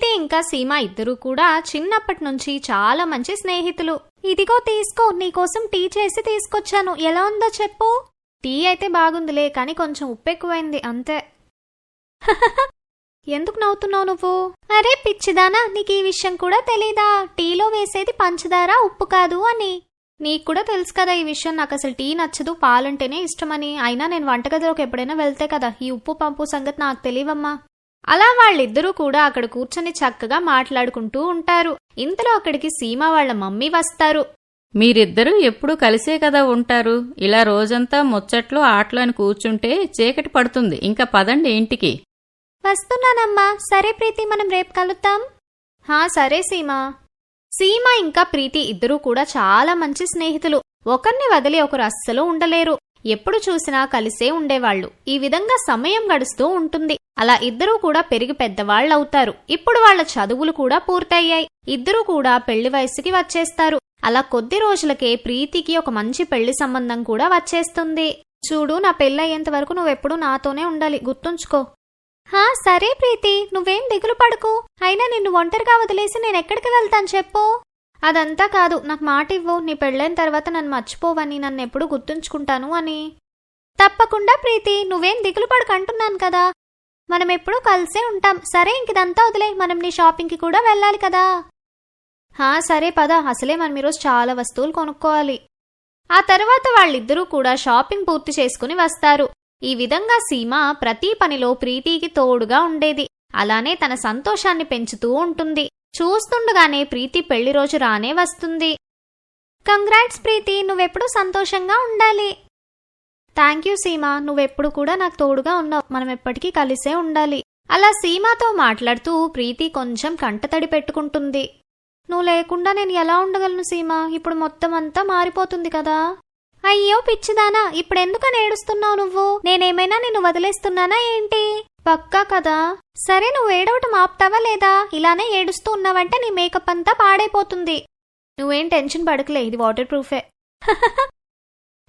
ప్రీతి ఇంకా సీమ ఇద్దరూ కూడా చిన్నప్పటి నుంచి చాలా మంచి స్నేహితులు. ఇదిగో తీసుకో, నీకోసం టీ చేసి తీసుకొచ్చాను, ఎలా ఉందో చెప్పు. టీ అయితే బాగుందిలే, కానీ కొంచెం ఉప్పు ఎక్కువైంది అంతే. ఎందుకు నవ్వుతున్నావు నువ్వు? అరే పిచ్చిదానా, నీకు ఈ విషయం కూడా తెలీదా? టీలో వేసేది పంచదార, ఉప్పు కాదు అని. నీకు కూడా తెలుసు కదా ఈ విషయం. నాకు అసలు టీ నచ్చదు, పాలంటేనే ఇష్టమని. అయినా నేను వంటగదిలోకి ఎప్పుడైనా వెళ్తే కదా ఈ ఉప్పు పంపు సంగతి నాకు తెలియవమ్మా. అలా వాళ్ళిద్దరూ కూడా అక్కడ కూర్చొని చక్కగా మాట్లాడుకుంటూ ఉంటారు. ఇంతలో అక్కడికి సీమ వాళ్ళ మమ్మీ వస్తారు. మీరిద్దరూ ఎప్పుడూ కలిసే కదా ఉంటారు. ఇలా రోజంతా ముచ్చట్లు ఆటలు అని కూర్చుంటే చీకటి పడుతుంది. ఇంకా పదండి ఇంటికి. వస్తున్నానమ్మా. సరే ప్రీతి, మనం రేపు కలుద్దాం. సరే సీమ. సీమ ఇంకా ప్రీతి ఇద్దరూ కూడా చాలా మంచి స్నేహితులు. ఒకరిని వదిలి ఒకరు అస్సలు ఉండలేరు. ఎప్పుడు చూసినా కలిసే ఉండేవాళ్లు. ఈ విధంగా సమయం గడుస్తూ ఉంటుంది. అలా ఇద్దరూ కూడా పెరిగి పెద్దవాళ్లవుతారు. ఇప్పుడు వాళ్ల చదువులు కూడా పూర్తయ్యాయి. ఇద్దరూ కూడా పెళ్లి వయసుకి వచ్చేస్తారు. అలా కొద్ది రోజులకే ప్రీతికి ఒక మంచి పెళ్లి సంబంధం కూడా వచ్చేస్తుంది. చూడు, నా పెళ్ళయ్యేంత వరకు నువ్వెప్పుడు నాతోనే ఉండాలి, గుర్తుంచుకో. సరే ప్రీతి, నువ్వేం దిగులు పడకు. అయినా నిన్ను ఒంటరిగా వదిలేసి నేనెక్కడికి వెళ్తాను చెప్పు. అదంతా కాదు, నాకు మాట ఇవ్వు. నీ పెళ్ళైన తర్వాత నన్ను మర్చిపోవని, నన్నెప్పుడు గుర్తుంచుకుంటాను అని. తప్పకుండా ప్రీతి, నువ్వేం దిగులు పడకంటున్నాను కదా. మనం ఎప్పుడూ కలిసే ఉంటాం. సరే ఇంకిదంతా వదిలే, మనం నీ షాపింగ్కి కూడా వెళ్ళాలి కదా. సరే పద, అసలే మనం ఈరోజు చాలా వస్తువులు కొనుక్కోవాలి. ఆ తర్వాత వాళ్ళిద్దరూ కూడా షాపింగ్ పూర్తి చేసుకుని వస్తారు. ఈ విధంగా సీమ ప్రతి పనిలో ప్రీతికి తోడుగా ఉండేది. అలానే తన సంతోషాన్ని పెంచుతూ ఉంటుంది. చూస్తుండగానే ప్రీతి పెళ్లి రోజు రానే వస్తుంది. కంగ్రాట్స్ ప్రీతి, నువ్వెప్పుడు సంతోషంగా ఉండాలి. థ్యాంక్ యూ సీమ, నువ్వెప్పుడు కూడా నాకు తోడుగా ఉన్నావు. మనం ఎప్పటికీ కలిసే ఉండాలి. అలా సీమతో మాట్లాడుతూ ప్రీతి కొంచెం కంటతడి పెట్టుకుంటుంది. నువ్వు లేకుండా నేను ఎలా ఉండగలను సీమ? ఇప్పుడు మొత్తం అంతా మారిపోతుంది కదా. అయ్యో పిచ్చిదానా, ఇప్పుడెందుకని ఏడుస్తున్నావు నువ్వు? నేనేమైనా నిన్ను వదిలేస్తున్నానా ఏంటి? పక్కా కదా. సరే, నువ్వు ఏడవటం ఆపుతావా లేదా? ఇలానే ఏడుస్తూ ఉన్నావంటే నీ మేకప్ అంతా పాడైపోతుంది. నువ్వేం టెన్షన్ పడకలే, ఇది వాటర్ ప్రూఫే.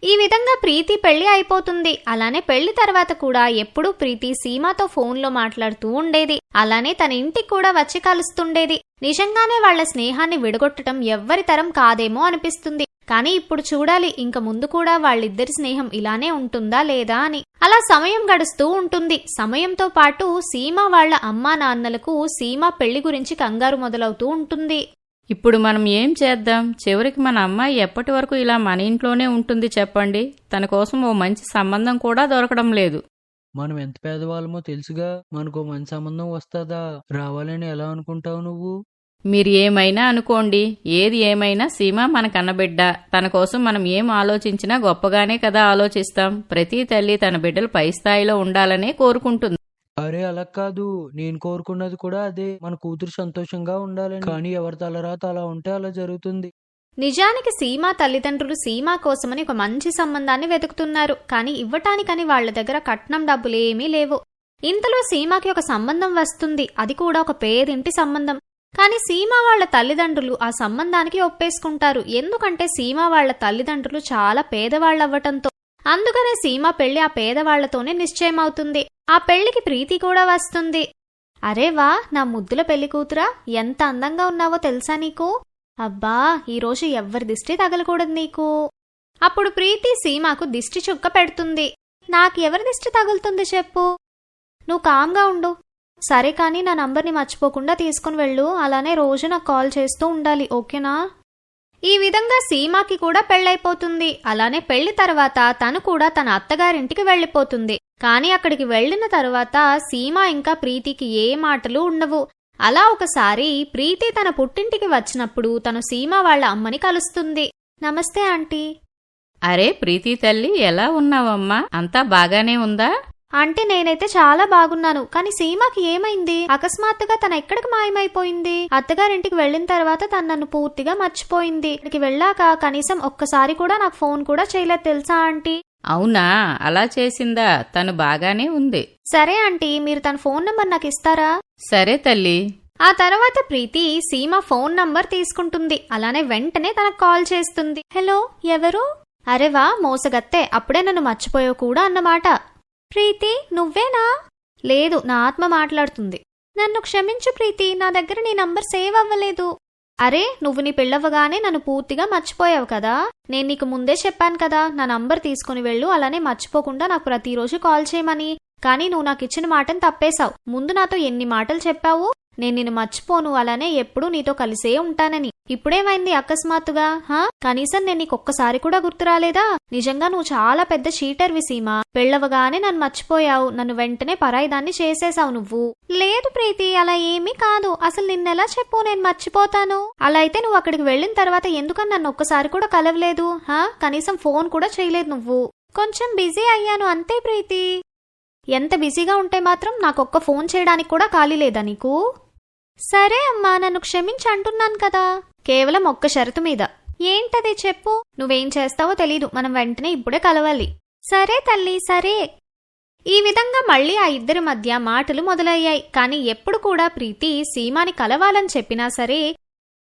ఈ విధంగా ప్రీతి పెళ్లి అయిపోతుంది. అలానే పెళ్లి తర్వాత కూడా ఎప్పుడూ ప్రీతి సీమతో ఫోన్లో మాట్లాడుతూ ఉండేది. అలానే తన ఇంటికి కూడా వచ్చి కలుస్తుండేది. నిజంగానే వాళ్ల స్నేహాన్ని విడగొట్టడం ఎవ్వరి తరం కాదేమో అనిపిస్తుంది. కానీ ఇప్పుడు చూడాలి, ఇంక ముందు కూడా వాళ్ళిద్దరి స్నేహం ఇలానే ఉంటుందా లేదా అని. అలా సమయం గడుస్తూ ఉంటుంది. సమయంతో పాటు సీమ వాళ్ల అమ్మా నాన్నలకు సీమ పెళ్లి గురించి కంగారు మొదలవుతూ ఉంటుంది. ఇప్పుడు మనం ఏం చేద్దాం? చివరికి మన అమ్మాయి ఎప్పటి వరకు ఇలా మన ఇంట్లోనే ఉంటుంది చెప్పండి? తన కోసం ఓ మంచి సంబంధం కూడా దొరకడం లేదు. మనం ఎంత పేదవాళ్ళమో తెలుసుగా. మనకు మంచి సంబంధం వస్తుందా? రావాలని ఎలా అనుకుంటావు నువ్వు? మీరు ఏమైనా అనుకోండి, ఏది ఏమైనా సీమ మన కన్నబిడ్డ. తన కోసం మనం ఏం ఆలోచించినా గొప్పగానే కదా ఆలోచిస్తాం. ప్రతి తల్లి తన బిడ్డలు పై స్థాయిలో ఉండాలనే కోరుకుంటుంది. అరే అలా కాదు, నేను కోరుకున్నది కూడా అదే. మన కూతురు సంతోషంగా ఉండాలని. కానీ ఎవరి తలరాత అలా ఉంటే అలా జరుగుతుంది. నిజానికి సీమ తల్లిదండ్రులు సీమ కోసమని ఒక మంచి సంబంధాన్ని వెతుకుతున్నారు. కానీ ఇవ్వటానికని వాళ్ల దగ్గర కట్నం డబ్బులేమీ లేవు. ఇంతలో సీమకి ఒక సంబంధం వస్తుంది. అది కూడా ఒక పేదింటి సంబంధం. కానీ సీమ వాళ్ల తల్లిదండ్రులు ఆ సంబంధానికి ఒప్పేసుకుంటారు. ఎందుకంటే సీమ వాళ్ల తల్లిదండ్రులు చాలా పేదవాళ్లవ్వటంతో. అందుకనే సీమ పెళ్లి ఆ పేదవాళ్లతోనే నిశ్చయమవుతుంది. ఆ పెళ్లికి ప్రీతి కూడా వస్తుంది. అరే వా, నా ముద్దుల పెళ్లి కూతురా, ఎంత అందంగా ఉన్నావో తెలుసా నీకు? అబ్బా, ఈరోజు ఎవ్వరి దిష్టి తగలకూడదు నీకు. అప్పుడు ప్రీతి సీమకు దిష్టి చుక్క పెడుతుంది. నాకు ఎవరి దిష్టి తగులుతుంది చెప్పు? నువ్వు కామ్గా ఉండు. సరే, కానీ నా నంబర్ని మర్చిపోకుండా తీసుకుని వెళ్ళు. అలానే రోజు నాకు కాల్ చేస్తూ ఉండాలి, ఓకేనా? ఈ విధంగా సీమకి కూడా పెళ్లైపోతుంది. అలానే పెళ్లి తర్వాత తను కూడా తన అత్తగారింటికి వెళ్లిపోతుంది. కానీ అక్కడికి వెళ్లిన తర్వాత సీమ ఇంకా ప్రీతికి ఏ మాటలు ఉండవు. అలా ఒకసారి ప్రీతి తన పుట్టింటికి వచ్చినప్పుడు తను సీమ వాళ్ల అమ్మని కలుస్తుంది. నమస్తే ఆంటీ. అరే ప్రీతి తల్లి, ఎలా ఉన్నావమ్మా? అంతా బాగానే ఉందా? అంటే నేనైతే చాలా బాగున్నాను. కానీ సీమకి ఏమైంది? అకస్మాత్తుగా తన ఎక్కడికి మాయమైపోయింది? అత్తగారింటికి వెళ్లిన తర్వాత తను నన్ను పూర్తిగా మర్చిపోయింది. ఇక్కడికి వెళ్ళాక కనీసం ఒక్కసారి కూడా నాకు ఫోన్ కూడా చేయలేదు తెలుసా ఆంటీ? అవునా, అలా చేసిందా? తను బాగానే ఉంది. సరే ఆంటీ, మీరు తన ఫోన్ నంబర్ నాకు ఇస్తారా? సరే తల్లి. ఆ తర్వాత ప్రీతి సీమ ఫోన్ నంబర్ తీసుకుంటుంది. అలానే వెంటనే తనకు కాల్ చేస్తుంది. హలో, ఎవరు? అరే వా మోసగత్తే, అప్పుడే నన్ను మర్చిపోయావు కూడా అన్నమాట. ప్రీతి, నువ్వేనా? లేదు, నా ఆత్మ మాట్లాడుతుంది. నన్ను క్షమించు ప్రీతి, నా దగ్గర నీ నంబర్ సేవ్ అవ్వలేదు. అరే, నువ్వు నీ పెళ్ళవ్వగానే నన్ను పూర్తిగా మర్చిపోయావు కదా. నేను నీకు ముందే చెప్పాను కదా నా నంబర్ తీసుకుని వెళ్ళు, అలానే మర్చిపోకుండా నాకు ప్రతిరోజు కాల్ చేయమని. కానీ నువ్వు నాకు ఇచ్చిన మాటను తప్పేశావు. ముందు నాతో ఎన్ని మాటలు చెప్పావు, నేను నిన్ను మర్చిపోను, అలానే ఎప్పుడూ నీతో కలిసే ఉంటానని. ఇప్పుడేమైంది అకస్మాత్తుగా? కనీసం నేను నీకొక్కసారి కూడా గుర్తు రాలేదా? నిజంగా నువ్వు చాలా పెద్ద చీటర్వి సీమా. పెళ్ళవగానే నన్ను మర్చిపోయావు, నన్ను వెంటనే పరాయిదాన్ని చేసేశావు నువ్వు. లేదు ప్రీతి, అలా ఏమీ కాదు. అసలు నిన్నెలా చెప్పు నేను మర్చిపోతాను? అలా అయితే నువ్వు అక్కడికి వెళ్ళిన తర్వాత ఎందుకని నన్ను ఒక్కసారి కూడా కలవలేదు? కనీసం ఫోన్ కూడా చేయలేదు నువ్వు. కొంచెం బిజీ అయ్యాను అంతే ప్రీతి. ఎంత బిజీగా ఉంటే మాత్రం నాకొక్క ఫోన్ చేయడానికి కూడా ఖాళీ లేదా నీకు? సరే అమ్మా, నన్ను క్షమించి అంటున్నాను కదా. కేవలం ఒక్క షరతు మీద. ఏంటది చెప్పు. నువ్వేం చేస్తావో తెలీదు, మనం వెంటనే ఇప్పుడే కలవాలి. సరే తల్లి, సరే. ఈ విధంగా మళ్ళీ ఆ ఇద్దరి మధ్య మాటలు మొదలయ్యాయి. కానీ ఎప్పుడు కూడా ప్రీతి సీమాని కలవాలని చెప్పినా సరే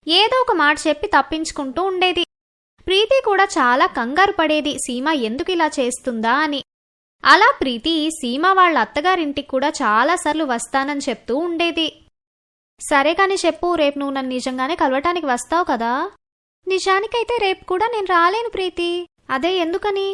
ఏదో ఒక మాట చెప్పి తప్పించుకుంటూ ఉండేది. ప్రీతి కూడా చాలా కంగారు పడేది సీమ ఎందుకు ఇలా చేస్తుందా అని. అలా ప్రీతి సీమ వాళ్ళ అత్తగారింటికి కూడా చాలాసార్లు వస్తానని చెప్తూ ఉండేది. సరే కాని చెప్పు, రేపు నువ్వు నన్ను నిజంగానే కలవటానికి వస్తావు కదా? నిజానికైతే రేపు కూడా నేను రాలేను ప్రీతి. అదే ఎందుకని?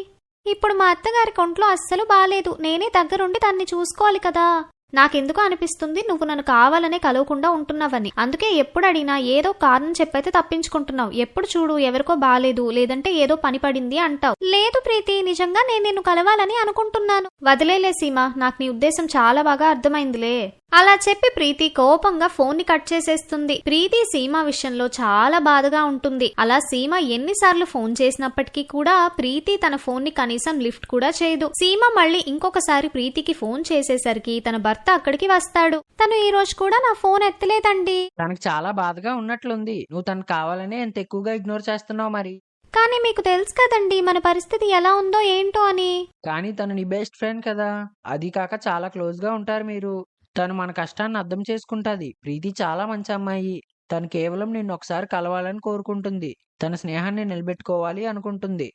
ఇప్పుడు మా అత్తగారి ఒంట్లో అస్సలు బాలేదు. నేనే దగ్గరుండి దాన్ని చూసుకోవాలి కదా. నాకెందుకు అనిపిస్తుంది నువ్వు నన్ను కావాలనే కలవకుండా ఉంటున్నావని. అందుకే ఎప్పుడు అడిగినా ఏదో కారణం చెప్పైతే తప్పించుకుంటున్నావు. ఎప్పుడు చూడు ఎవరికో బాలేదు, లేదంటే ఏదో పని పడింది అంటావు. లేదు ప్రీతి, నిజంగా నేను నిన్ను కలవాలని అనుకుంటున్నాను. వదిలేలే సీమ, నాకు నీ ఉద్దేశం చాలా బాగా అర్థమైందిలే. అలా చెప్పి ప్రీతి కోపంగా ఫోన్ ని కట్ చేసేస్తుంది. ప్రీతి సీమ విషయంలో చాలా బాధగా ఉంటుంది. అలా సీమ ఎన్నిసార్లు ఫోన్ చేసినప్పటికీ కూడా ప్రీతి తన ఫోన్ ని కనీసం లిఫ్ట్ కూడా చేయదు. సీమ మళ్ళీ ఇంకొకసారి ప్రీతికి ఫోన్ చేసేసరికి తన భర్త అక్కడికి వస్తాడు. తను ఈ రోజు కూడా నా ఫోన్ ఎత్తలేదండి. తనకు చాలా బాధగా ఉన్నట్లుంది. నువ్వు తనకు కావాలనే ఎంత ఎక్కువగా ఇగ్నోర్ చేస్తున్నావు మరి. కానీ మీకు తెలుసు కదండి మన పరిస్థితి ఎలా ఉందో ఏంటో అని. కానీ తను నీ బెస్ట్ ఫ్రెండ్ కదా, అది కాక చాలా క్లోజ్ గా ఉంటారు మీరు. తను మన కష్టాన్ని అర్థం చేసుకుంటాది. ప్రీతి చాలా మంచి అమ్మాయి. తను కేవలం నిన్ను ఒకసారి కలవాలని కోరుకుంటుంది. తన స్నేహాన్ని నిలబెట్టుకోవాలి అనుకుంటుంది.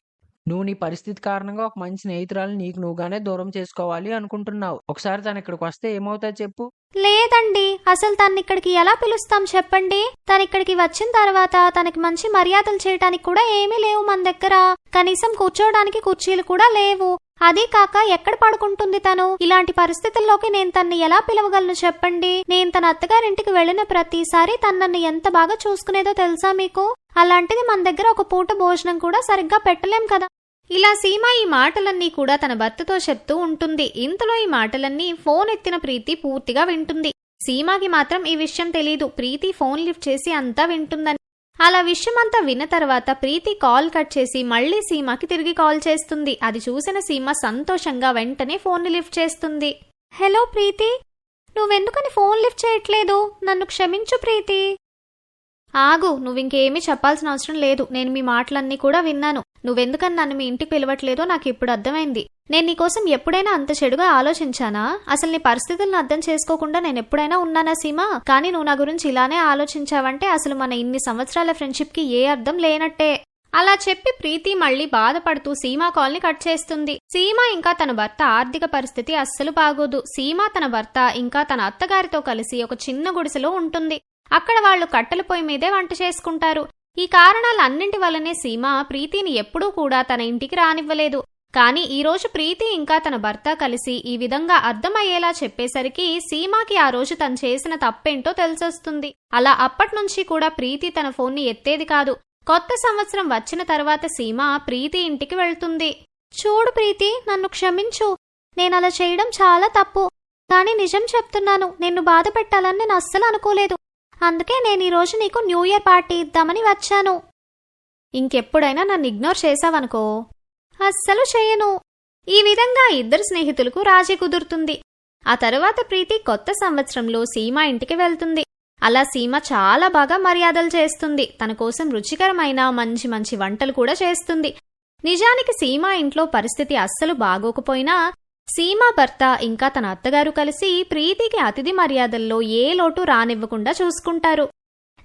నువ్వు నీ పరిస్థితి కారణంగా ఒక మంచి స్నేహితురాలు నీకు నువ్వుగానే దూరం చేసుకోవాలి అనుకుంటున్నావు. ఒకసారి తను ఇక్కడికి వస్తే ఏమవుతుంది చెప్పు. లేదండి, అసలు తను ఇక్కడికి ఎలా పిలుస్తాం చెప్పండి. తను ఇక్కడికి వచ్చిన తర్వాత తనకి మంచి మర్యాదలు చేయడానికి కూడా ఏమీ లేవు మన దగ్గర. కనీసం కూర్చోవడానికి కుర్చీలు కూడా లేవు. అదీ కాక ఎక్కడ పడుకుంటుంది తను? ఇలాంటి పరిస్థితుల్లోకి నేను తన్ని ఎలా పిలవగలను చెప్పండి. నేను తన అత్తగారింటికి వెళ్లిన ప్రతిసారి తను నన్ను ఎంత బాగా చూసుకునేదో తెలుసా మీకు? అలాంటిది మన దగ్గర ఒక పూట భోజనం కూడా సరిగ్గా పెట్టలేం కదా. ఇలా సీమ ఈ మాటలన్నీ కూడా తన భర్తతో చెప్తూ ఉంటుంది. ఇంతలో ఈ మాటలన్నీ ఫోన్ ఎత్తిన ప్రీతి పూర్తిగా వింటుంది. సీమాకి మాత్రం ఈ విషయం తెలీదు. ప్రీతి ఫోన్ లిఫ్ట్ చేసి అంతా వింటుందని. అలా విషయమంతా విన్న తర్వాత ప్రీతి కాల్ కట్ చేసి మళ్లీ సీమాకి తిరిగి కాల్ చేస్తుంది. అది చూసిన సీమ సంతోషంగా వెంటనే ఫోన్ ని లిఫ్ట్ చేస్తుంది. హలో ప్రీతి, నువ్వెందుకని ఫోన్ లిఫ్ట్ చేయట్లేదు? నన్ను క్షమించు ప్రీతి. ఆగు, నువ్వింకేమీ చెప్పాల్సిన అవసరం లేదు. నేను మీ మాటలన్నీ కూడా విన్నాను. నువ్వెందుకని నన్ను మీ ఇంటికి పిలవట్లేదో నాకు ఇప్పుడు అర్థమైంది. నేను నీకోసం ఎప్పుడైనా అంత చెడుగా ఆలోచించానా? అసలు నీ పరిస్థితులను అర్థం చేసుకోకుండా నేను ఎప్పుడైనా ఉన్నానా సీమా? కానీ నువ్వు నా గురించి ఇలానే ఆలోచించావంటే అసలు మన ఇన్ని సంవత్సరాల ఫ్రెండ్షిప్ కి ఏ అర్థం లేనట్టే. అలా చెప్పి ప్రీతి మళ్లీ బాధపడుతూ సీమా కాల్ ని కట్ చేస్తుంది. సీమ ఇంకా తన భర్త ఆర్థిక పరిస్థితి అస్సలు బాగోదు. సీమ తన భర్త ఇంకా తన అత్తగారితో కలిసి ఒక చిన్న గుడిసెలో ఉంటుంది. అక్కడ వాళ్లు కట్టెల పొయ్యి మీదే వంట చేసుకుంటారు. ఈ కారణాలన్నింటి వల్లనే సీమ ప్రీతిని ఎప్పుడూ కూడా తన ఇంటికి రానివ్వలేదు. కానీ ఈ రోజు ప్రీతి ఇంకా తన భర్త కలిసి ఈ విధంగా అర్థమయ్యేలా చెప్పేసరికి సీమాకి ఆ రోజు తను చేసిన తప్పేంటో తెలిసొస్తుంది. అలా అప్పట్నుంచి కూడా ప్రీతి తన ఫోన్ని ఎత్తేది కాదు. కొత్త సంవత్సరం వచ్చిన తర్వాత సీమ ప్రీతి ఇంటికి వెళ్తుంది. చూడు ప్రీతి, నన్ను క్షమించు. నేనలా చేయడం చాలా తప్పు. కానీ నిజం చెప్తున్నాను, నిన్ను బాధ పెట్టాలని నేను అస్సలు అనుకోలేదు. అందుకే నేను ఈ రోజు నీకు న్యూ ఇయర్ పార్టీ ఇద్దామని వచ్చాను. ఇంకెప్పుడైనా నన్ను ఇగ్నోర్ చేశావనుకో, అస్సలు చేయను. ఈ విధంగా ఇద్దరు స్నేహితులకు రాజీ కుదురుతుంది. ఆ తరువాత ప్రీతి కొత్త సంవత్సరంలో సీమ ఇంటికి వెళ్తుంది. అలా సీమ చాలా బాగా మర్యాదలు చేస్తుంది. తన కోసం రుచికరమైన మంచి మంచి వంటలు కూడా చేస్తుంది. నిజానికి సీమ ఇంట్లో పరిస్థితి అస్సలు బాగోకపోయినా సీమ భర్త ఇంకా తన అత్తగారు కలిసి ప్రీతికి అతిథి మర్యాదల్లో ఏ లోటు రానివ్వకుండా చూసుకుంటారు.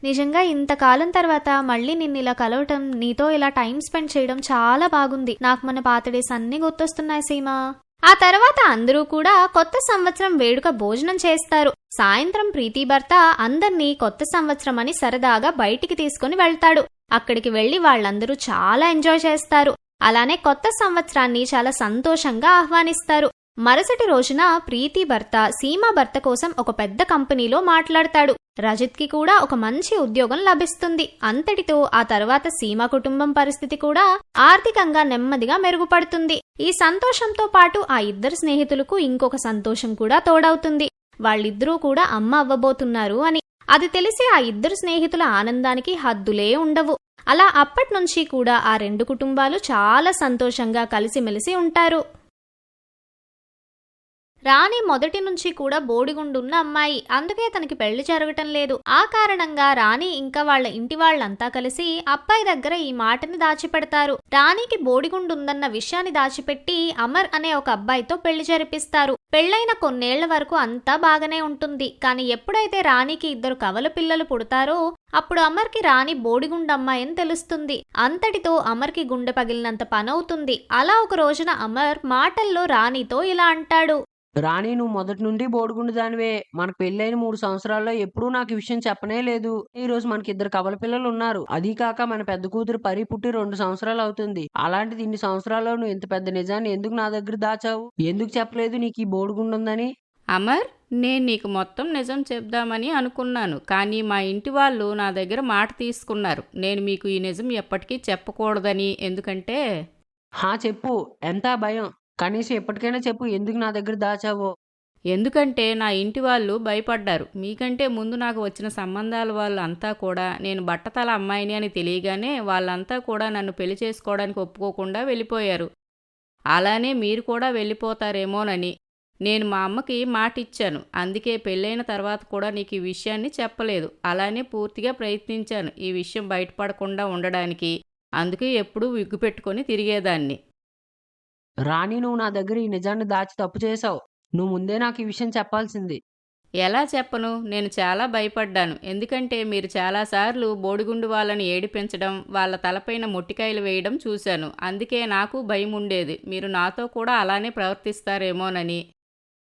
నిజంగా ఇంతకాలం తర్వాత మళ్ళీ నిన్నిలా కలవటం, నీతో ఇలా టైం స్పెండ్ చేయడం చాలా బాగుంది. నాకు మన పాత డేస్ అన్నీ గుర్తొస్తున్నాయి సీమా. ఆ తర్వాత అందరూ కూడా కొత్త సంవత్సరం వేడుక భోజనం చేస్తారు. సాయంత్రం ప్రీతి భర్త అందర్నీ కొత్త సంవత్సరం అని సరదాగా బయటికి తీసుకుని వెళ్తాడు. అక్కడికి వెళ్లి వాళ్ళందరూ చాలా ఎంజాయ్ చేస్తారు. అలానే కొత్త సంవత్సరాన్ని చాలా సంతోషంగా ఆహ్వానిస్తారు. మరుసటి రోజున ప్రీతి భర్త సీమా భర్త కోసం ఒక పెద్ద కంపెనీలో మాట్లాడతాడు. రజిత్కి కూడా ఒక మంచి ఉద్యోగం లభిస్తుంది. అంతటితో ఆ తర్వాత సీమా కుటుంబం పరిస్థితి కూడా ఆర్థికంగా నెమ్మదిగా మెరుగుపడుతుంది. ఈ సంతోషంతో పాటు ఆ ఇద్దరు స్నేహితులకు ఇంకొక సంతోషం కూడా తోడవుతుంది. వాళ్ళిద్దరూ కూడా అమ్మ అవ్వబోతున్నారు అని. అది తెలిసి ఆ ఇద్దరు స్నేహితుల ఆనందానికి హద్దులే ఉండవు. అలా అప్పట్నుంచి కూడా ఆ రెండు కుటుంబాలు చాలా సంతోషంగా కలిసిమెలిసి ఉంటారు. రాణి మొదటి నుంచి కూడా బోడిగుండున్న అమ్మాయి. అందుకే తనకి పెళ్లి జరగటం లేదు. ఆ కారణంగా రాణి ఇంకా వాళ్ళ ఇంటి వాళ్ళంతా కలిసి అబ్బాయి దగ్గర ఈ మాటని దాచిపెడతారు. రాణికి బోడిగుండుందన్న విషయాన్ని దాచిపెట్టి అమర్ అనే ఒక అబ్బాయితో పెళ్లి జరిపిస్తారు. పెళ్లైన కొన్నేళ్ల వరకు అంతా బాగానే ఉంటుంది. కానీ ఎప్పుడైతే రాణికి ఇద్దరు కవల పిల్లలు పుడతారో అప్పుడు అమర్కి రాణి బోడిగుండమ్మాయని తెలుస్తుంది. అంతటితో అమర్కి గుండె పగిలినంత పనవుతుంది. అలా ఒక రోజున అమర్ మాటల్లో రాణితో ఇలా అంటాడు. రాణి, నువ్వు మొదటి నుండి బోడిగుండు దానివే. మనకు పెళ్ళైన 3 సంవత్సరాల్లో ఎప్పుడూ నాకు ఈ విషయం చెప్పనే లేదు. ఈ రోజు మనకి ఇద్దరు కవల పిల్లలు ఉన్నారు. అదీ కాక మన పెద్ద కూతురు పరి పుట్టి 2 సంవత్సరాలు అవుతుంది. అలాంటిది ఇన్ని సంవత్సరాల్లో నువ్వు ఇంత పెద్ద నిజాన్ని ఎందుకు నా దగ్గర దాచావు? ఎందుకు చెప్పలేదు నీకు ఈ బోడిగుండు ఉందని? అమర్, నేను నీకు మొత్తం నిజం చెప్దామని అనుకున్నాను. కానీ మా ఇంటి వాళ్ళు నా దగ్గర మాట తీసుకున్నారు. నేను మీకు ఈ నిజం ఎప్పటికీ చెప్పకూడదని. ఎందుకంటే చెప్పు. ఎంత భయం? కనీసం ఎప్పటికైనా చెప్పు, ఎందుకు నా దగ్గర దాచావో? ఎందుకంటే నా ఇంటి వాళ్ళు భయపడ్డారు. మీకంటే ముందు నాకు వచ్చిన సంబంధాల వాళ్ళు అంతా కూడా నేను బట్టతల అమ్మాయిని అని తెలియగానే వాళ్ళంతా కూడా నన్ను పెళ్లి చేసుకోవడానికి ఒప్పుకోకుండా వెళ్ళిపోయారు. అలానే మీరు కూడా వెళ్ళిపోతారేమోనని నేను మా అమ్మకి మాట ఇచ్చాను. అందుకే పెళ్ళైన తర్వాత కూడా నీకు ఈ విషయాన్ని చెప్పలేదు. అలానే పూర్తిగా ప్రయత్నించాను ఈ విషయం బయటపడకుండా ఉండడానికి. అందుకే ఎప్పుడూ విగ్గు పెట్టుకొని తిరిగేదాన్ని. రాణి, నువ్వు నా దగ్గర ఈ నిజాన్ని దాచి తప్పు చేశావు. నువ్వు ముందే నాకు ఈ విషయం చెప్పాల్సింది. ఎలా చెప్పను? నేను చాలా భయపడ్డాను. ఎందుకంటే మీరు చాలాసార్లు బోడిగుండు వాళ్ళని ఏడిపించడం, వాళ్ళ తలపైన మొట్టికాయలు వేయడం చూశాను. అందుకే నాకు భయం ఉండేది మీరు నాతో కూడా అలానే ప్రవర్తిస్తారేమోనని.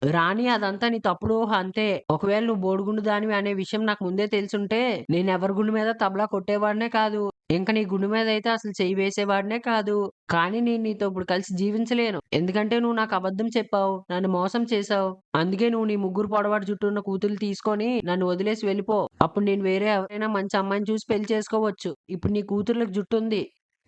రాణి, అదంతా నీ తప్పుడు ఊహ అంతే. ఒకవేళ నువ్వు బోడిగుండు దానివి అనే విషయం నాకు ముందే తెలుసుంటే నేను ఎవరి గుండు మీద తబలా కొట్టేవాడినే కాదు. ఇంకా నీ గుండు మీద అయితే అసలు చెయ్యి వేసేవాడినే కాదు. కానీ నేను నీతో ఇప్పుడు కలిసి జీవించలేను. ఎందుకంటే నువ్వు నాకు అబద్ధం చెప్పావు, నన్ను మోసం చేశావు. అందుకే నువ్వు నీ 3 పొడవాటి జుట్టు ఉన్న కూతురు తీసుకొని నన్ను వదిలేసి వెళ్ళిపో. అప్పుడు నేను వేరే ఎవరైనా మంచి అమ్మాయిని చూసి పెళ్లి చేసుకోవచ్చు. ఇప్పుడు నీ కూతుర్లకు జుట్టు ఉంది,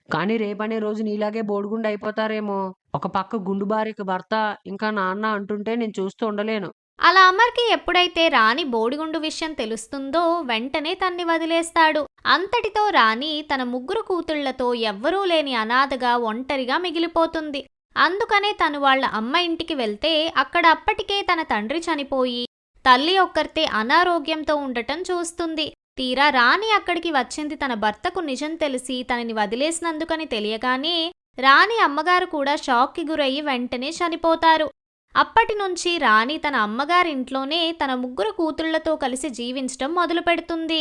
కానీ రేపనే రోజు నీలాగే బోడిగుండు అయిపోతారేమో. ఒక పక్క గుండు భార్యకి భర్త, ఇంకా నాన్న అంటుంటే నేను చూస్తూ ఉండలేను. అలా అమర్కి ఎప్పుడైతే రాణి బోడిగుండు విషయం తెలుస్తుందో వెంటనే తన్ని వదిలేస్తాడు. అంతటితో రాణి తన 3 కూతుళ్లతో ఎవ్వరూ లేని అనాథగా ఒంటరిగా మిగిలిపోతుంది. అందుకనే తను వాళ్ళ అమ్మ ఇంటికి వెళ్తే అక్కడ అప్పటికే తన తండ్రి చనిపోయి తల్లి ఒక్కర్తే అనారోగ్యంతో ఉండటం చూస్తుంది. తీరా రాణి అక్కడికి వచ్చింది తన భర్తకు నిజం తెలిసి తనని వదిలేసినందుకని తెలియగానే రాణి అమ్మగారు కూడా షాక్కి గురయ్యి వెంటనే చనిపోతారు. అప్పటి నుంచి రాణి తన అమ్మగారింట్లోనే తన 3 కూతుళ్లతో కలిసి జీవించడం మొదలు పెడుతుంది.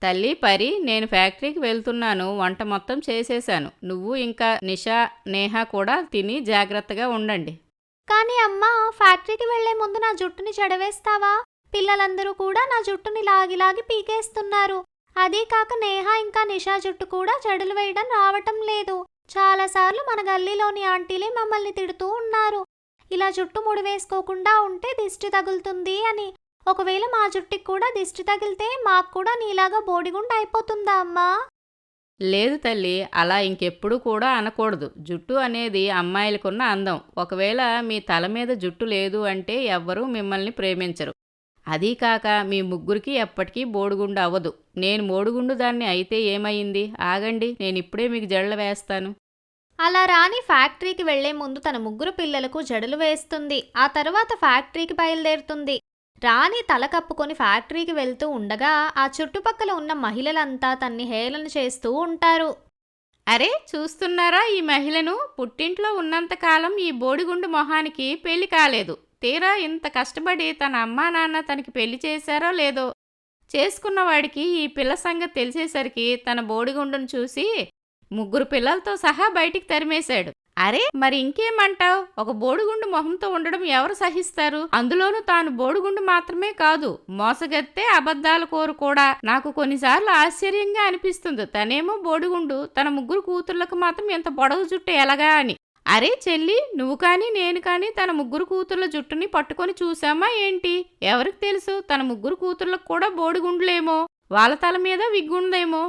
తల్లి పరి, నేను ఫ్యాక్టరీకి వెళ్తున్నాను. వంట మొత్తం చేసేశాను. నువ్వు ఇంకా నిషా, నేహ కూడా తిని జాగ్రత్తగా ఉండండి. కానీ అమ్మా, ఫ్యాక్టరీకి వెళ్లే ముందు నా జుట్టుని చెడవేస్తావా? పిల్లలందరూ కూడా నా జుట్టుని లాగి పీకేస్తున్నారు. అదీ కాక నేహ ఇంకా నిషా జుట్టు కూడా జడలు వేయడం రావటం లేదు. చాలాసార్లు మన గల్లీలోని ఆంటీలే మమ్మల్ని తిడుతూ ఉన్నారు, ఇలా జుట్టు ముడివేసుకోకుండా ఉంటే దిష్టి తగులుతుంది అని. ఒకవేళ మా జుట్టుకి కూడా దిష్టి తగిలితే మాకు కూడా నీలాగా బోడిగుండు అయిపోతుందా అమ్మా? లేదు తల్లి, అలా ఇంకెప్పుడు కూడా అనకూడదు. జుట్టు అనేది అమ్మాయిలకున్న అందం. ఒకవేళ మీ తల మీద జుట్టు లేదు అంటే ఎవ్వరూ మిమ్మల్ని ప్రేమించరు. అదీ కాక మీ 3కి ఎప్పటికీ బోడిగుండు అవ్వదు. నేను బోడిగుండు దాన్ని అయితే ఏమయ్యింది? ఆగండి, నేనిప్పుడే మీకు జడలు వేస్తాను. అలా రాణి ఫ్యాక్టరీకి వెళ్లే ముందు తన 3 పిల్లలకు జడలు వేస్తుంది. ఆ తర్వాత ఫ్యాక్టరీకి బయలుదేరుతుంది. రాణి తల కప్పుకొని ఫ్యాక్టరీకి వెళ్తూ ఉండగా ఆ చుట్టుపక్కల ఉన్న మహిళలంతా తన్ని హేళన చేస్తూ ఉంటారు. అరే, చూస్తున్నారా ఈ మహిళను? పుట్టింట్లో ఉన్నంతకాలం ఈ బోడిగుండు మొహానికి పెళ్లి కాలేదు. తీరా ఇంత కష్టపడి తన అమ్మా నాన్న తనకి పెళ్లి చేశారో లేదో, చేసుకున్నవాడికి ఈ పిల్ల సంగతి తెలిసేసరికి తన బోడిగుండును చూసి 3 పిల్లలతో సహా బయటికి తరిమేశాడు. అరే మరి ఇంకేమంటావ్? ఒక బోడిగుండు మొహంతో ఉండడం ఎవరు సహిస్తారు? అందులోనూ తాను బోడిగుండు మాత్రమే కాదు, మోసగత్తే అబద్ధాల కోరు కూడా. నాకు కొన్నిసార్లు ఆశ్చర్యంగా అనిపిస్తుంది. తనేమో బోడిగుండు, తన ముగ్గురు కూతుర్లకు మాత్రం ఎంత పొడవు జుట్టు ఎలాగా అని. అరే చెల్లి, నువ్వు కానీ నేను కానీ తన ముగ్గురు కూతుర్ల జుట్టుని పట్టుకొని చూసామా ఏంటి? ఎవరికి తెలుసు, తన ముగ్గురు కూతుర్లకు కూడా బోడిగుండ్లేమో, వాళ్ళ తల మీద విగ్గుందేమో.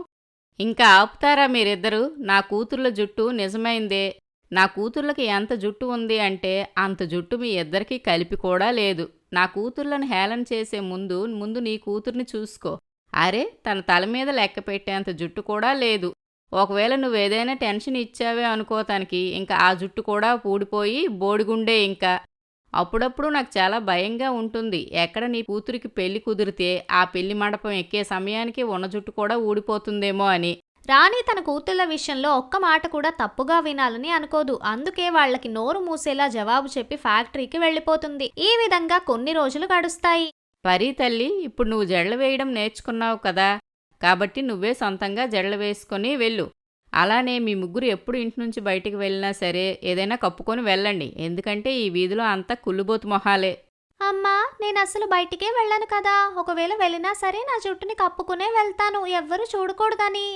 ఇంకా ఆపుతారా మీరిద్దరూ? నా కూతుర్ల జుట్టు నిజమైందే. నా కూతుర్లకి ఎంత జుట్టు ఉంది అంటే అంత జుట్టు మీ ఇద్దరికీ కలిపి కూడా లేదు. నా కూతుర్లను హేళన చేసే ముందు నీ కూతుర్ని చూసుకో. అరే తన తల మీద లెక్క పెట్టేంత జుట్టు కూడా లేదు. ఒకవేళ నువ్వేదైనా టెన్షన్ ఇచ్చావే అనుకోతానికి ఇంకా ఆ జుట్టు కూడా పూడిపోయి బోడిగుండే ఇంకా. అప్పుడప్పుడు నాకు చాలా భయంగా ఉంటుంది. ఎక్కడ నీ కూతురికి పెళ్లి కుదిరితే ఆ పెళ్లి మండపం ఎక్కే సమయానికి ఉన్న జుట్టు కూడా ఊడిపోతుందేమో అని. రాణి తన కూతుళ్ల విషయంలో ఒక్క మాట కూడా తప్పుగా వినాలని అనుకోదు. అందుకే వాళ్ళకి నోరు మూసేలా జవాబు చెప్పి ఫ్యాక్టరీకి వెళ్ళిపోతుంది. ఈ విధంగా కొన్ని రోజులు గడుస్తాయి. పరీ తల్లి, ఇప్పుడు నువ్వు జడలు వేయడం నేర్చుకున్నావు కదా, కాబట్టి నువ్వే సొంతంగా జడలు వేసుకొని వెళ్ళు. అలానే మీ ముగ్గురు ఎప్పుడు ఇంటి నుంచి బయటికి వెళ్ళినా సరే ఏదైనా కప్పుకొని వెళ్ళండి. ఎందుకంటే ఈ వీధిలో అంతా కుళ్ళుబోతు మొహాలే. అమ్మా, నేను అసలు బయటికే వెళ్ళను కదా. ఒకవేళ వెళ్ళినా సరే నా జుట్టుని కప్పుకునే వెళ్తాను, ఎవ్వరూ చూడకూడదని.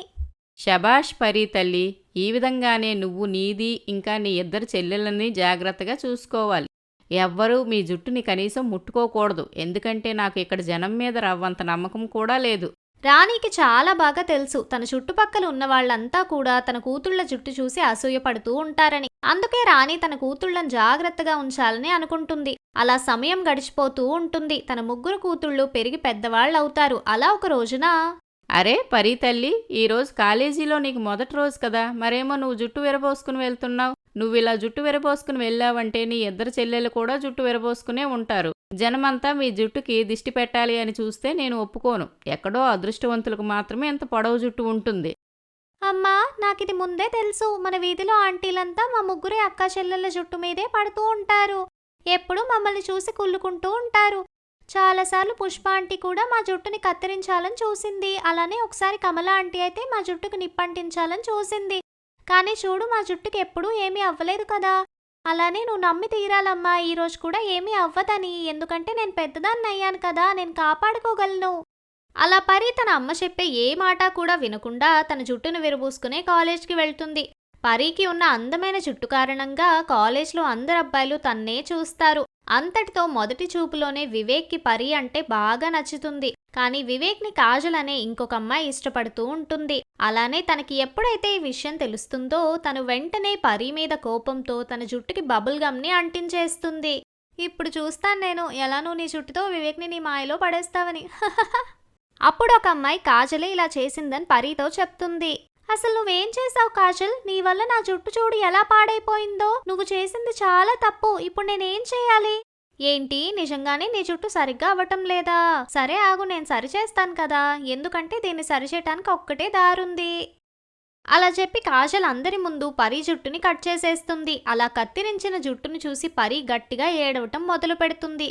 శబాష్ పరీ తల్లి, ఈ విధంగానే నువ్వు నీది ఇంకా నీ ఇద్దరు చెల్లెళ్ళని జాగ్రత్తగా చూసుకోవాలి. ఎవ్వరూ మీ జుట్టుని కనీసం ముట్టుకోకూడదు. ఎందుకంటే నాకు ఇక్కడ జనం మీద రవ్వంత నమ్మకం కూడా లేదు. రాణికి చాలా బాగా తెలుసు తన చుట్టుపక్కల ఉన్న వాళ్ళంతా కూడా తన కూతుళ్ల జుట్టు చూసి అసూయపడుతూ ఉంటారని. అందుకే రాణి తన కూతుళ్లను జాగ్రత్తగా ఉంచాలని అనుకుంటుంది. అలా సమయం గడిచిపోతూ ఉంటుంది. తన ముగ్గురు కూతుళ్ళు పెరిగి పెద్దవాళ్ళవుతారు. అలా ఒక రోజున, అరే పరీ తల్లి, ఈరోజు కాలేజీలో నీకు మొదటి రోజు కదా, మరేమో నువ్వు జుట్టు విరబోసుకుని వెళ్తున్నావు. నువ్విలా జుట్టు విరబోసుకుని వెళ్ళావంటే నీ ఇద్దరు చెల్లెలు కూడా జుట్టు విరబోసుకునే ఉంటారు. జనమంతా మీ జుట్టుకి దిష్టి పెట్టాలి అని చూస్తే నేను ఒప్పుకోను. ఎక్కడో అదృష్టవంతులకు మాత్రమే ఎంత పొడవు జుట్టు ఉంటుంది. అమ్మా, నాకిది ముందే తెలుసు. మన వీధిలో ఆంటీలంతా మా ముగ్గురే అక్కా చెల్లెళ్ళ జుట్టు మీదే పడుతూ ఉంటారు. ఎప్పుడూ మమ్మల్ని చూసి కుళ్ళుకుంటూ ఉంటారు. చాలాసార్లు పుష్ప ఆంటీ కూడా మా జుట్టుని కత్తిరించాలని చూసింది. అలానే ఒకసారి కమల ఆంటీ అయితే మా జుట్టుకు నిప్పంటించాలని చూసింది. కానీ చూడు, మా జుట్టుకి ఎప్పుడూ ఏమీ అవ్వలేదు కదా. అలానే నువ్వు నమ్మి తీరాలమ్మా, ఈరోజు కూడా ఏమీ అవ్వదని. ఎందుకంటే నేను పెద్దదాన్ని అయ్యాను కదా, నేను కాపాడుకోగలను. అలా పరి తన అమ్మ చెప్పే ఏ మాట కూడా వినకుండా తన జుట్టును విరబూసుకునే కాలేజ్కి వెళ్తుంది. పరికి ఉన్న అందమైన జుట్టు కారణంగా కాలేజ్లో అందరు అబ్బాయిలు తన్నే చూస్తారు. అంతటితో మొదటి చూపులోనే వివేక్కి పరి అంటే బాగా నచ్చుతుంది. కానీ వివేక్ని కాజల్ అనే ఇంకొక అమ్మాయి ఇష్టపడుతూ ఉంటుంది. అలానే తనకి ఎప్పుడైతే ఈ విషయం తెలుస్తుందో తను వెంటనే పరి మీద కోపంతో తన జుట్టుకి బబుల్ గమ్ని అంటించేస్తుంది. ఇప్పుడు చూస్తాను నేను ఎలా నువ్వు నీ జుట్టుతో వివేక్ని నీ మాయలో పడేస్తావని. అప్పుడు ఒక అమ్మాయి కాజలే ఇలా చేసిందని పరీతో చెప్తుంది. అసలు నువ్వేం చేసావు కాజల్? నీ వల్ల నా జుట్టు చూడు ఎలా పాడైపోయిందో. నువ్వు చేసింది చాలా తప్పు. ఇప్పుడు నేనేం చేయాలి? ఏంటి, నిజంగానే నీ జుట్టు సరిగ్గా అవ్వటం లేదా? సరే ఆగు, నేను సరిచేస్తాను కదా. ఎందుకంటే దీన్ని సరిచేయటానికి ఒక్కటే దారుంది. అలా చెప్పి కాజల్ అందరి ముందు పరి జుట్టుని కట్ చేసేస్తుంది. అలా కత్తిరించిన జుట్టును చూసి పరి గట్టిగా ఏడవటం మొదలు పెడుతుంది.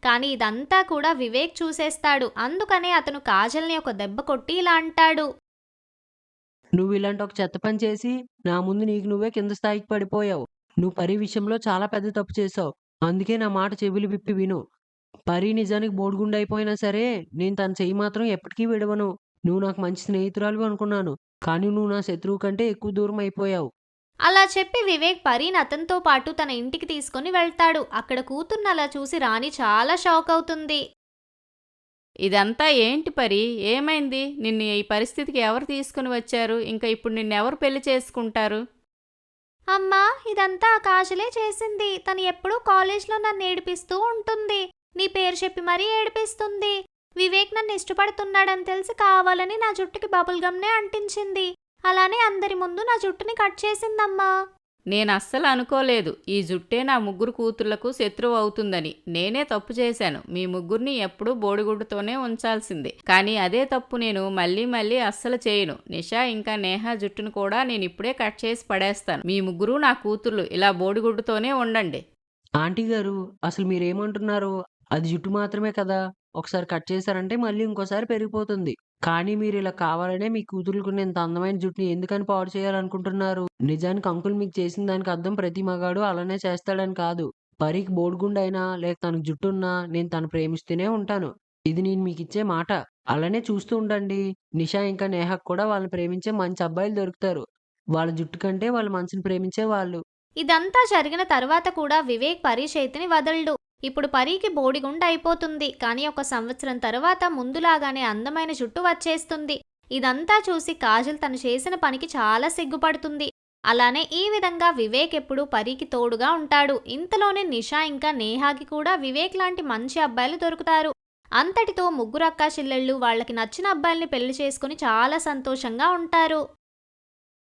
కానీ ఇదంతా కూడా వివేక్ చూసేస్తాడు. అందుకనే అతను కాజల్ని ఒక దెబ్బ కొట్టి ఇలా అంటాడు. నువ్వు ఇలాంటి ఒక చెత్త పని చేసి నా ముందు నీకు నువ్వే కింద స్థాయికి పడిపోయావు. నువ్వు పరి విషయంలో చాలా పెద్ద తప్పు చేసావు. అందుకే నా మాట చెవులు విప్పి విను. పరి నిజానికి బోడిగుండు అయిపోయినా సరే నేను తన చెయ్యి మాత్రం ఎప్పటికీ విడవను. నువ్వు నాకు మంచి స్నేహితురాలు అనుకున్నాను, కానీ నువ్వు నా శత్రువు కంటే ఎక్కువ దూరం అయిపోయావు. అలా చెప్పి వివేక్ పరీని అతనితో పాటు తన ఇంటికి తీసుకుని వెళ్తాడు. అక్కడ కూతుర్ని అలా చూసి రాణి చాలా షాక్ అవుతుంది. ఇదంతా ఏంటి పరి? ఏమైంది? నిన్ను ఈ పరిస్థితికి ఎవరు తీసుకుని వచ్చారు? ఇంకా ఇప్పుడు నిన్నెవరు పెళ్లి చేసుకుంటారు? అమ్మా, ఇదంతా ఆ కాజలే చేసింది. తను ఎప్పుడూ కాలేజ్లో నన్ను ఏడిపిస్తూ ఉంటుంది. నీ పేరు చెప్పి మరీ ఏడిపిస్తుంది. వివేక్ నన్ను ఇష్టపడుతున్నాడని తెలిసి కావాలని నా జుట్టుకి బబుల్ గమ్నే అంటించింది. అలానే అందరి ముందు నా జుట్టుని కట్ చేసిందమ్మా. నేను అస్సలు అనుకోలేదు ఈ జుట్టే నా ముగ్గురు కూతుళ్లకు శత్రువు అవుతుందని. నేనే తప్పు చేశాను. మీ ముగ్గురిని ఎప్పుడూ బోడిగుడ్డుతోనే ఉంచాల్సిందే. కానీ అదే తప్పు నేను మళ్ళీ అస్సలు చేయను. నిషా ఇంకా నేహా జుట్టును కూడా నేను ఇప్పుడే కట్ చేసి పడేస్తాను. మీ ముగ్గురు నా కూతుర్లు ఇలా బోడిగుడ్డుతోనే ఉండండి. ఆంటీ గారు, అసలు మీరేమంటున్నారు? అది జుట్టు మాత్రమే కదా, ఒకసారి కట్ చేశారంటే మళ్ళీ ఇంకోసారి పెరిగిపోతుంది. కానీ మీరు ఇలా కావాలనే మీ కూతురుకున్న ఇంత అందమైన జుట్టుని ఎందుకని పాడు చేయాలనుకుంటున్నారు? నిజానికి అంకుల్ మీకు చేసిన దానికి అర్థం ప్రతి మగాడు అలానే చేస్తాడని కాదు. పరికి బోడిగుండైనా లేక తనకు జుట్టున్నా నేను తను ప్రేమిస్తూనే ఉంటాను. ఇది నేను మీకిచ్చే మాట. అలానే చూస్తూ ఉండండి. నిషా ఇంకా నేహకు కూడా వాళ్ళని ప్రేమించే మంచి అబ్బాయిలు దొరుకుతారు. వాళ్ళ జుట్టు కంటే వాళ్ళ మనసుని ప్రేమించే వాళ్ళు. ఇదంతా జరిగిన తర్వాత కూడా వివేక్ పరీ చేతిని వదలడు. ఇప్పుడు పరీకి బోడిగుండ అయిపోతుంది. కానీ 1 సంవత్సరం తర్వాత ముందులాగానే అందమైన జుట్టు వచ్చేస్తుంది. ఇదంతా చూసి కాజల్ తను చేసిన పనికి చాలా సిగ్గుపడుతుంది. అలానే ఈ విధంగా వివేక్ ఎప్పుడూ పరీకి తోడుగా ఉంటాడు. ఇంతలోనే నిషా ఇంకా నేహాకి కూడా వివేక్ లాంటి మంచి అబ్బాయిలు దొరుకుతారు. అంతటితో ముగ్గురు అక్కా చెల్లెళ్ళు వాళ్ళకి నచ్చిన అబ్బాయిల్ని పెళ్లి చేసుకుని చాలా సంతోషంగా ఉంటారు.